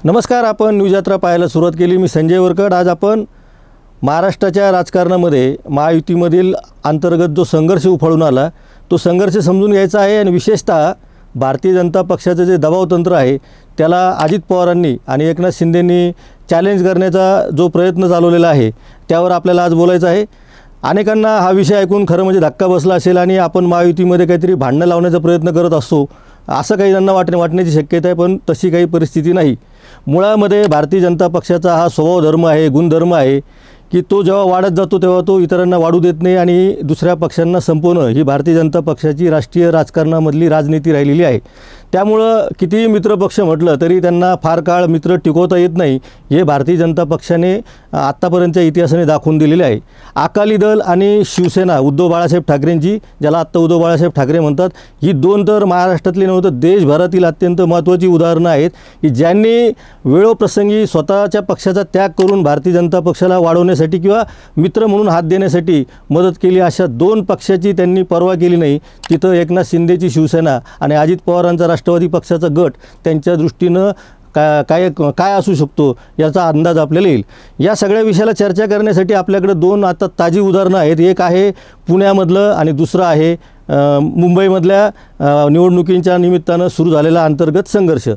नमस्कार, आपण न्यूज यात्रा पाहायला सुरुवात केली। मी संजय वरकड। आज आपण महाराष्ट्राच्या राजकारणामध्ये महायुतीमधील अंतर्गत जो संघर्ष उफाळून आला तो संघर्ष समजून घ्यायचा आहे आणि विशेषतः भारतीय जनता पक्षाचे जे दबावतंत्र आहे त्याला अजित पवारांनी आणि एकनाथ शिंदेंनी चॅलेंज करण्याचा जो प्रयत्न चालवलेला आहे त्यावर आपल्याला आज बोलायचं आहे। अनेकांना हा विषय ऐकून खरं म्हणजे धक्का बसला असेल आणि आपण महायुतीमध्ये काहीतरी भांडणं लावण्याचा प्रयत्न करत असतो असं काही त्यांना वाटण्याची शक्यता आहे, पण तशी काही परिस्थिती नाही। मुळामध्ये भारतीय जनता पक्षाचा हा स्वभाव धर्म आहे, गुणधर्म आहे की तो जेव्हा वाढत जातो तेव्हा तो इतरांना वाढू देत नाही आणि दुसऱ्या पक्षांना संपवणं ही भारतीय जनता पक्षाची राष्ट्रीय राजकारणामधली राजनीती राहिलेली आहे। त्यामुळं कितीही मित्रपक्ष म्हटलं तरी त्यांना फार काळ मित्र टिकवता येत नाही, हे भारतीय जनता पक्षाने आत्तापर्यंतच्या इतिहासाने दाखवून दिलेले आहे। अकाली दल आणि शिवसेना उद्धव बाळासाहेब ठाकरेंची, ज्याला आत्ता उद्धव बाळासाहेब ठाकरे म्हणतात, ही दोन तर महाराष्ट्रातली नव्हतं देशभरातील अत्यंत महत्त्वाची उदाहरणं आहेत की ज्यांनी वेळोप्रसंगी स्वतःच्या पक्षाचा त्याग करून भारतीय जनता पक्षाला वाढवण्यासाठी किंवा मित्र म्हणून हात देण्यासाठी मदत केली। अशा दोन पक्षाची त्यांनी पर्वा केली नाही। तिथं एकनाथ शिंदेची शिवसेना आणि अजित पवारांचा राष्ट्रवादी पक्षाचा गट त्यांच्या दृष्टीनं काय असू शकतो याचा अंदाज आपल्याला येईल। या सगळ्या विषयाला चर्चा करण्यासाठी आपल्याकडे दोन आता ताजी उदाहरणं आहेत। एक आहे पुण्यामधलं आणि दुसरं आहे मुंबईमधल्या निवडणुकींच्या निमित्तानं सुरू झालेला अंतर्गत संघर्ष।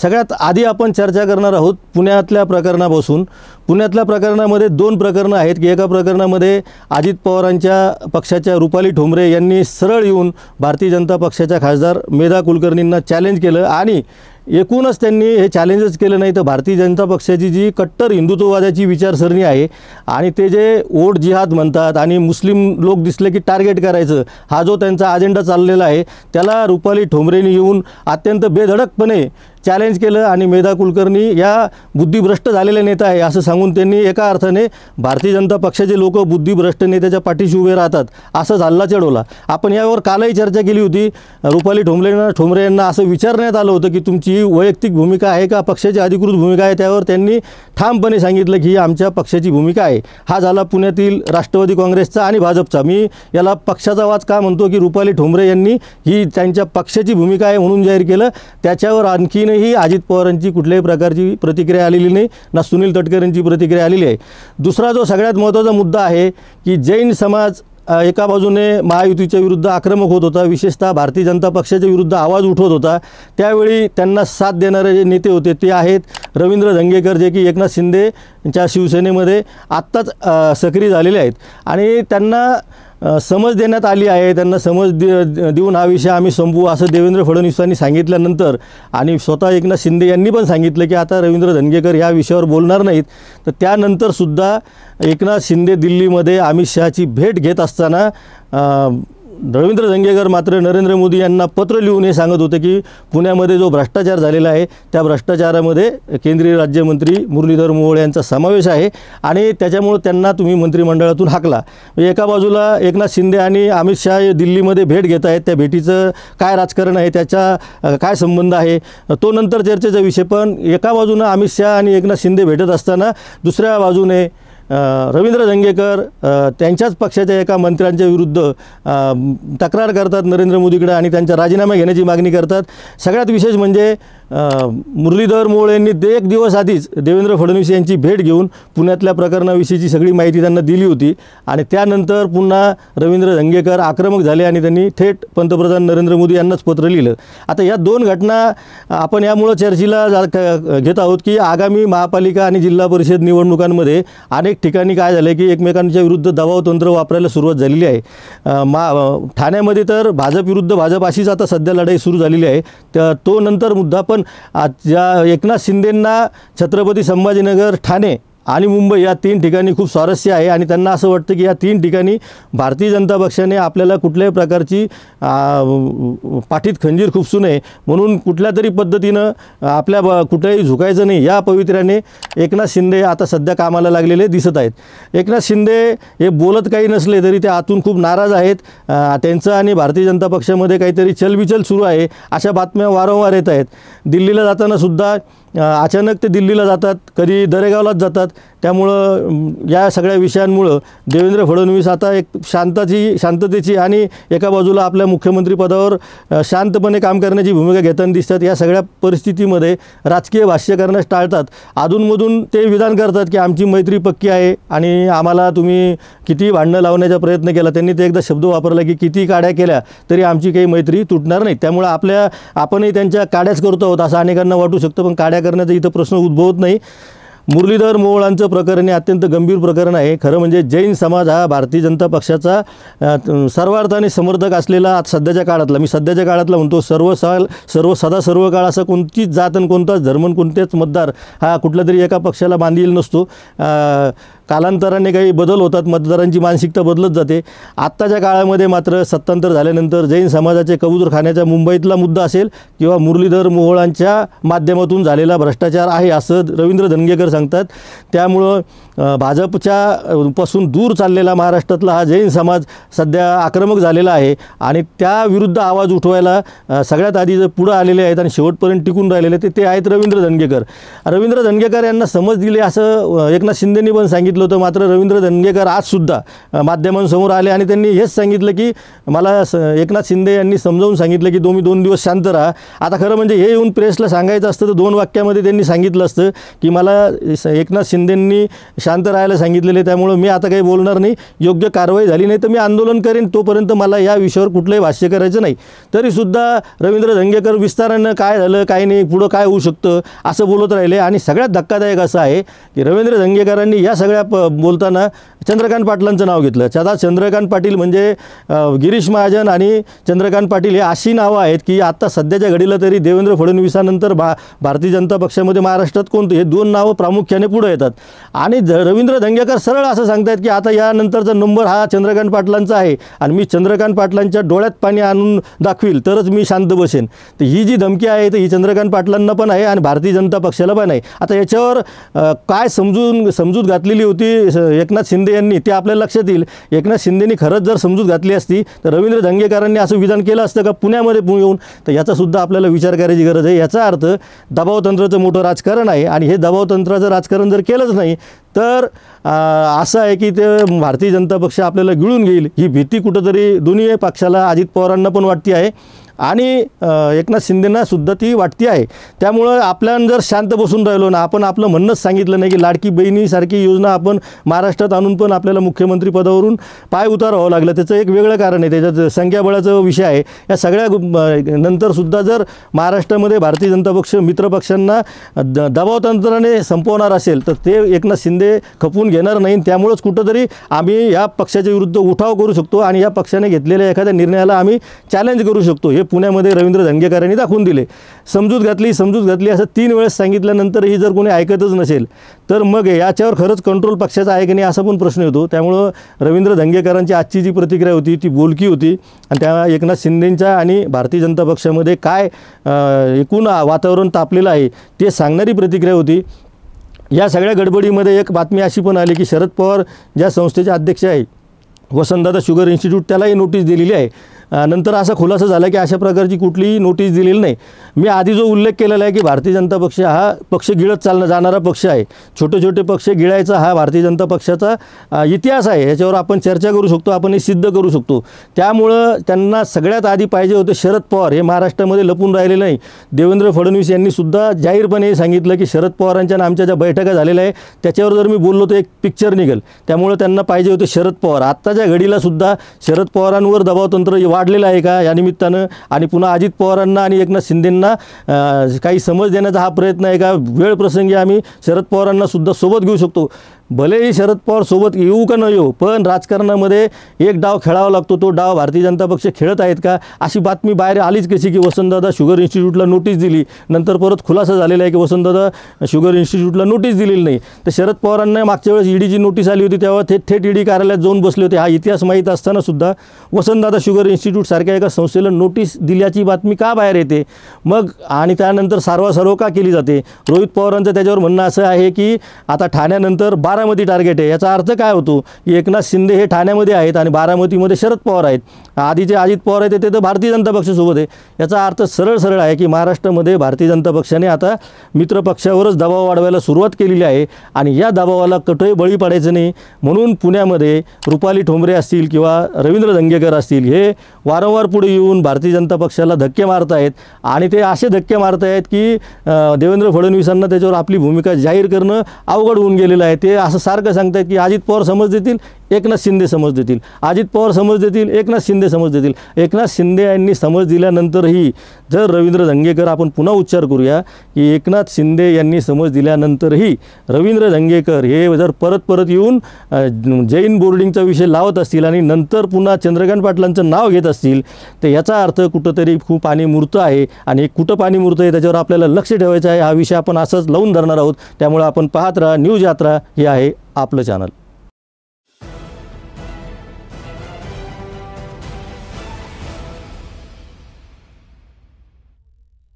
सगळ्यात आधी आपण चर्चा करणार आहोत पुण्यातल्या प्रकरणापासून। पुण्यातल्या प्रकरणामध्ये दोन प्रकरणं आहेत की एका प्रकरणामध्ये अजित पवारांच्या पक्षाच्या रुपाली ठोंबरे यांनी सरळ येऊन भारतीय जनता पक्षाच्या खासदार मेधा कुलकर्णींना चॅलेंज केलं आणि एकूणच त्यांनी हे चॅलेंजच केलं नाही तर भारतीय जनता पक्षाची जी कट्टर हिंदुत्ववादाची विचारसरणी आहे आणि ते जे वोट जिहाद म्हणतात आणि मुस्लिम लोक दिसले की टार्गेट करायचं, हा जो त्यांचा अजेंडा चाललेला आहे त्याला रुपाली ठोंबरेंनी येऊन अत्यंत बेधडकपणे चॅलेंज केलं आणि मेधा कुलकर्णी या बुद्धिभ्रष्ट झालेले नेता आहे असं सांगून त्यांनी एका अर्थाने भारतीय जनता पक्षाचे लोक बुद्धिभ्रष्ट नेत्याच्या पाठीशी उभे राहतात असं हल्ला चढवला। आपण यावर कालही चर्चा केली होती। रुपाली ठोंबरे यांना असं विचारण्यात आलं होतं की तुमची वैयक्तिक भूमिका आहे का पक्षाची अधिकृत भूमिका आहे, त्यावर त्यांनी ठामपणे सांगितलं की ही आमच्या पक्षाची भूमिका आहे। हा झाला पुण्यातील राष्ट्रवादी काँग्रेसचा आणि भाजपचा। मी याला पक्षाचा वाद का म्हणतो की रुपाली ठोंबरे यांनी ही त्यांच्या पक्षाची भूमिका आहे म्हणून जाहीर केलं, त्याच्यावर आणखीनही अजित पवारांची कुठल्याही प्रकारची प्रतिक्रिया आलेली नाही, ना सुनील तटकरेंची प्रतिक्रिया आलेली आहे। दुसरा जो सगळ्यात महत्त्वाचा मुद्दा आहे की जैन समाज एका बाजूने महायुतीच्या विरुद्ध आक्रमक होत होता, विशेषतः भारतीय जनता पक्षाच्या विरुद्ध आवाज उठवत होता। त्यावेळी त्यांना साथ देणारे जे नेते होते ते आहेत रवींद्र धंगेकर, जे की एकनाथ शिंदेच्या शिवसेनेमध्ये आत्ताच सक्रिय झालेले आहेत आणि त्यांना समज देण्यात आली आहे। त्यांना समज देऊन हा विषय आम्ही संपवू असं देवेंद्र फडणवीसांनी सांगितल्यानंतर आणि स्वतः एकनाथ शिंदे यांनी पण सांगितलं की आता रवींद्र धंगेकर ह्या विषयावर बोलणार नाहीत, तर त्यानंतरसुद्धा एकनाथ शिंदे दिल्लीमध्ये अमित शहाची भेट घेत असताना रवींद्र धंगेकर मात्र नरेंद्र मोदी यांना पत्र लिहून हे सांगत होते की पुण्यामध्ये जो भ्रष्टाचार झालेला आहे त्या भ्रष्टाचारामध्ये केंद्रीय राज्यमंत्री मुरलीधर मोहोळ यांचा समावेश आहे आणि त्याच्यामुळे त्यांना तुम्ही मंत्रिमंडळातून हाकला। एका बाजूला एकनाथ शिंदे आणि अमित शहा दिल्लीमध्ये भेट घेत आहेत, त्या भेटीचं काय राजकारण आहे, त्याचा काय संबंध आहे तो नंतर चर्चेचा विषय। पण एका बाजूनं अमित शहा आणि एकनाथ शिंदे भेटत असताना दुसऱ्या बाजूने रवींद्र धंगेकर त्यांच्याच पक्षाच्या एका मंत्र्यांच्या विरुद्ध तक्रार करतात नरेंद्र मोदीकडे आणि त्यांचा राजीनामा घेण्याची मागणी करतात। सगळ्यात विशेष म्हणजे मुरलीधर मोहोळ यांनी एक दिवस आधीच देवेंद्र फडणवीस यांची भेट घेऊन पुण्यातल्या प्रकरणाविषयीची सगळी माहिती त्यांना दिली होती आणि त्यानंतर पुन्हा रवींद्र धंगेकर आक्रमक झाले आणि त्यांनी थेट पंतप्रधान नरेंद्र मोदी यांनाच पत्र लिहिलं। आता या दोन घटना आपण यामुळं चर्चेला घेत आहोत की आगामी महापालिका आणि जिल्हा परिषद निवडणुकांमध्ये अनेक ठिकाणी काय झालं की एकमेकांच्या विरुद्ध दबावतंत्र वापरायला सुरुवात झालेली आहे। ठाण्यामध्ये तर भाजप विरुद्ध भाजप अशीच आता सध्या लढाई सुरू झालेली आहे। तो नंतर मुद्दा, पण ज्या एकनाथ शिंदेंना छत्रपती संभाजीनगर, ठाणे आणि मुंबई या तीन ठिकाणी खूप स्वारस्य आहे आणि त्यांना असं वाटतं की या तीन ठिकाणी भारतीय जनता पक्षाने आपल्याला कुठल्याही प्रकारची पाठीत खंजीर खुपसू नये म्हणून कुठल्या तरी पद्धतीनं आपल्या कुठेही झुकायचं नाही या पवित्र्याने एकनाथ शिंदे आता सध्या कामाला लागलेले दिसत आहेत। एकनाथ शिंदे हे बोलत काही नसले तरी ते आतून खूप नाराज आहेत। त्यांचं आणि भारतीय जनता पक्षामध्ये काहीतरी चलबिचल सुरू आहे अशा बातम्या वारंवार येत आहेत। दिल्लीला जाताना सुद्धा अचानक ते दिल्लीला जातात, कधी दरेगावलाच जातात. त्यामुळं या सगळ्या विषयांमुळं देवेंद्र फडणवीस आता एक शांततेची आणि एका बाजूला आपल्या मुख्यमंत्रीपदावर शांतपणे काम करण्याची भूमिका घेताना दिसतात. या सगळ्या परिस्थितीमध्ये राजकीय भाष्य करण्यास टाळतात. अधूनमधून ते विधान करतात की आमची मैत्री पक्की आहे आणि आम्हाला तुम्ही किती भांडणं लावण्याचा प्रयत्न केला. त्यांनी ते एकदा शब्द वापरला की किती काड्या केल्या तरी आमची काही मैत्री तुटणार नाही. त्यामुळं आपणही त्यांच्या काड्याच करतो आहोत असं अनेकांना वाटू शकतं, पण काड्या करण्याचा इथं प्रश्न उद्भवत नाही. मुरलीधर मोहोळांचं प्रकरण हे अत्यंत गंभीर प्रकरण आहे. खरं म्हणजे जैन समाज हा भारतीय जनता पक्षाचा सर्वार्थाने समर्थक असलेला सध्याच्या काळातला म्हणतो, सर्व काळ असं कोणतीच जात आणि कोणताच धर्म आणि कोणतेच मतदार हा कुठल्या तरी एका पक्षाला बांधील नसतो. कालांतराने काही बदल होतात, मतदारांची मानसिकता बदलत जाते. आत्ताच्या काळामध्ये मात्र सत्तांतर झाल्यानंतर जैन समाजाचे कबूतरखान्याचा मुंबईतला मुद्दा असेल किंवा मुरलीधर मोहोळांच्या माध्यमातून झालेला भ्रष्टाचार आहे असं रवींद्र धंगेकर सांगतात. त्यामुळं भाजपच्या पासून दूर चाललेला महाराष्ट्रातला हा जैन समाज सध्या आक्रमक झालेला आहे आणि त्याविरुद्ध आवाज उठवायला सगळ्यात आधी जे पुढं आलेले आहेत आणि शेवटपर्यंत टिकून राहिलेले ते आहेत रवींद्र धंगेकर यांना समज दिली असं एकनाथ शिंदेंनी पण सांगितलं होतं. मात्र रवींद्र धंगेकर आजसुद्धा माध्यमांसमोर आले आणि त्यांनी हेच सांगितलं की मला एकनाथ शिंदे यांनी समजावून सांगितलं की तुम्ही 2 दिवस शांत राहा. आता खरं म्हणजे हे येऊन प्रेसला सांगायचं असतं तर 2 वाक्यामध्ये त्यांनी सांगितलं असतं की मला एकनाथ शिंदेंनी शांत राहायला सांगितलेले, त्यामुळं मी आता काही बोलणार नाही. योग्य कारवाई झाली नाही तर मी आंदोलन करेन, तोपर्यंत मला या विषयावर कुठलंही भाष्य करायचं नाही. तरीसुद्धा रवींद्र धंगेकर विस्तारानं काय झालं काय नाही पुढं काय होऊ शकतं असं बोलत राहिले. आणि सगळ्यात धक्कादायक असं आहे की रवींद्र धंगेकरांनी या सगळ्या बोलताना चंद्रकांत पाटलांचं नाव घेतलं. आता चंद्रकांत पाटील म्हणजे गिरीश महाजन आणि चंद्रकांत पाटील हे अशी नावं आहेत की आत्ता सध्याच्या घडीला तरी देवेंद्र फडणवीसानंतर भारतीय जनता पक्षामध्ये महाराष्ट्रात कोणतं हे 2 नावं प्रामुख्याने पुढे येतात. आणि रवींद्र धंगेकर सरळ असं सांगतायत की आता यानंतरचा नंबर हा चंद्रकांत पाटलांचा आहे आणि मी चंद्रकांत पाटलांच्या डोळ्यात पाणी आणून दाखवील तरच मी शांत बसेन. तर ही जी धमकी आहे तर ही चंद्रकांत पाटलांना पण आहे आणि भारतीय जनता पक्षाला पण आहे. आता याच्यावर काय समजूत घातलेली होती एकनाथ शिंदे यांनी ते आपल्याला लक्षात येईल. एकनाथ शिंदेंनी खरंच जर समजूत घातली असती तर रवींद्र धंगेकरांनी असं विधान केलं असतं का पुण्यामध्ये येऊन? तर याचासुद्धा आपल्याला विचार करायची गरज आहे. याचा अर्थ दबावतंत्राचं मोठं राजकारण आहे आणि हे दबावतंत्राचं राजकारण जर केलंच नाही तर असं आहे की ते भारतीय जनता पक्ष आपल्याला गिळून घेईल ही भीती कुठंतरी दोन्ही पक्षाला, अजित पवारांना पण वाटते आहे आणि एकनाथ शिंदेंना सुद्धा ती वाटती आहे. त्यामुळं आपल्याला जर शांत बसून राहिलो ना, आपण आपलं म्हणणंच सांगितलं नाही की लाडकी बहिणीसारखी योजना आपण महाराष्ट्रात आणून पण आपल्याला मुख्यमंत्री पदावरून पाय उतारावं लागलं. त्याचं एक वेगळं कारण आहे, त्याच्यात संख्याबळाचा विषय आहे. या सगळ्या नंतरसुद्धा जर महाराष्ट्रामध्ये भारतीय जनता पक्ष मित्रपक्षांना दबावतंत्राने संपवणार असेल तर ते एकनाथ शिंदे खपवून घेणार नाही. त्यामुळंच कुठंतरी आम्ही या पक्षाच्या विरुद्ध उठाव करू शकतो आणि या पक्षाने घेतलेल्या एखाद्या निर्णयाला आम्ही चॅलेंज करू शकतो. हे पुण्यामध्ये रवींद्र धंगेकरांनी दाखवून दिले. समजूत घातली असं 3 वेळेस सांगितल्यानंतरही जर कोणी ऐकतच नसेल तर मग याच्यावर खरंच कंट्रोल पक्षाचा आहे की नाही असा पण प्रश्न येतो. त्यामुळं रवींद्र धंगेकरांची आजची जी प्रतिक्रिया होती ती बोलकी होती आणि त्या एकनाथ शिंदेंच्या आणि भारतीय जनता पक्षामध्ये काय एकूण वातावरण तापलेलं आहे ते सांगणारी प्रतिक्रिया होती. या सगळ्या गडबडीमध्ये एक बातमी अशी पण आली की शरद पवार ज्या संस्थेचे अध्यक्ष आहे वसंतदादा शुगर इन्स्टिट्यूट त्यालाही नोटीस दिलेली आहे. नंतर असा खुलासा झाला की अशा प्रकारची कुठलीही नोटीस दिलेली नाही. मी आधी जो उल्लेख केलेला आहे की भारतीय जनता पक्ष हा पक्ष गिळत जाणारा पक्ष आहे. छोटे पक्ष गिळायचा हा भारतीय जनता पक्षाचा इतिहास आहे. याच्यावर आपण चर्चा करू शकतो, आपण हे सिद्ध करू शकतो. त्यामुळं त्यांना सगळ्यात आधी पाहिजे होते शरद पवार. हे महाराष्ट्रामध्ये लपून राहिले नाही. देवेंद्र फडणवीस यांनी सुद्धा जाहीरपणे सांगितलं की शरद पवारांच्या आणि आमच्या ज्या बैठका झालेल्या आहे त्याच्यावर जर मी बोललो तर एक पिक्चर निघेल. त्यामुळं त्यांना पाहिजे होते शरद पवार. आत्ताच्या घडीला सुद्धा शरद पवारांवर दबावतंत्र वाढलेलं आहे का या निमित्तानं आणि पुन्हा अजित पवारांना आणि एकनाथ शिंदेंना काही समज देण्याचा हा प्रयत्न आहे का? वेळ प्रसंगी आम्ही शरद पवारांना सुद्धा सोबत घेऊ शकतो. भलेही शरद पवार सोबत येऊ का न येऊ पण राजकारणामध्ये एक डाव खेळावा लागतो. तो डाव भारतीय जनता पक्ष खेळत आहेत का अशी बातमी बाहेर आलीच कशी की वसंतदादा शुगर इन्स्टिट्यूटला नोटीस दिली. नंतर परत खुलासा झालेला आहे की वसंतदादा शुगर इन्स्टिट्यूटला नोटीस दिलेली नाही. तर शरद पवारांना मागच्या वेळेस ईडीची नोटीस आली होती तेव्हा थेट ईडी कार्यालयात जाऊन बसले होते. हा इतिहास माहीत असताना सुद्धा वसंतदादा शुगर इन्स्टिट्यूट सारख्या एका संस्थेला नोटीस दिल्याची बातमी का बाहेर येते मग? आणि त्यानंतर सारवासारव का केली जाते? रोहित पवारांचं त्याच्यावर म्हणणं असं आहे की आता ठाण्यानंतर 12 बारामती टार्गेट आहे। याचा अर्थ काय होतो की एकनाथ शिंदे हे ठाण्यामध्ये आहेत आणि बारामतीमध्ये शरद पवार आहेत, आधीचे अजित पवार आहेत ते तर भारतीय जनता पक्षासोबत आहे। याचा अर्थ सरळ आहे की महाराष्ट्रामध्ये भारतीय जनता पक्षाने आता मित्रपक्षावरच दबाव वाढवायला सुरुवात केलेली आहे आणि या दबावाला कुठेही बळी पडायचं नाही म्हणून पुण्यामध्ये रुपाली ठोंबरे असतील किंवा रवींद्र धंगेकर असतील हे वारंवार पुढे येऊन भारतीय जनता पक्षाला धक्के मारत आहेत आणि ते असे धक्के मारत आहेत की देवेंद्र फडणवीसांना त्याच्यावर आपली भूमिका जाहीर करणं अवघड होऊन गेलेलं आहे। ते असं सारखं सांगतात की अजित पवार समज देतील, एकनाथ शिंदे समज देतील, अजित पवार समज देतील, एकनाथ शिंदे समज देतील। एकनाथ शिंदे यांनी समज दिल्यानंतरही जर रवींद्र धंगेकर, आपण पुन्हा उच्चार करूया की एकनाथ शिंदे यांनी समज दिल्यानंतरही रवींद्र धंगेकर हे जर परत येऊन जैन बोर्डिंगचा विषय लावत असतील आणि नंतर पुन्हा चंद्रकांत पाटलांचं नाव घेत असतील तर याचा अर्थ कुठंतरी खूप पाणी मुरतं आहे आणि कुठं पाणी मुरतं आहे त्याच्यावर आपल्याला लक्ष ठेवायचं आहे। हा विषय आपण असंच लावून धरणार आहोत, त्यामुळे आपण पाहत राहा न्यूज यात्रा, हे आहे आपलं चॅनल।